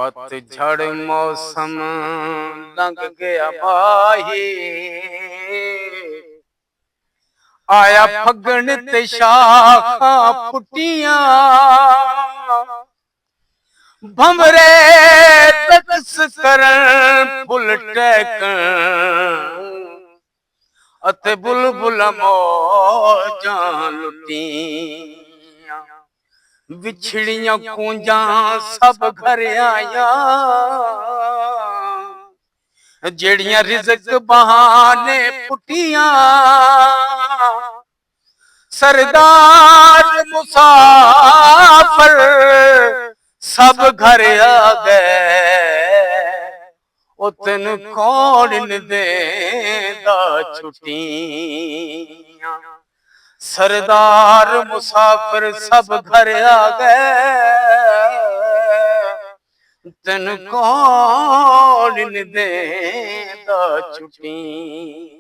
पतझड़ मौसम लंघ गया माही, आया फगन ते शाखां फुटियां, भंवरे रक्स करन फुल टहकन, अते बुलबुल मौजां लुटियां। विछड़ियां कूंजां सब घर आया, जेड़ियां रिज़्क बहाने पुटियां। सरदार मुसाफिर सब घर आ गए, ओ तेन कौन देंदा छुट्टियां। सरदार मुसाफिर सब घर आ गए, तेन कौन देंदा छुट्टियां।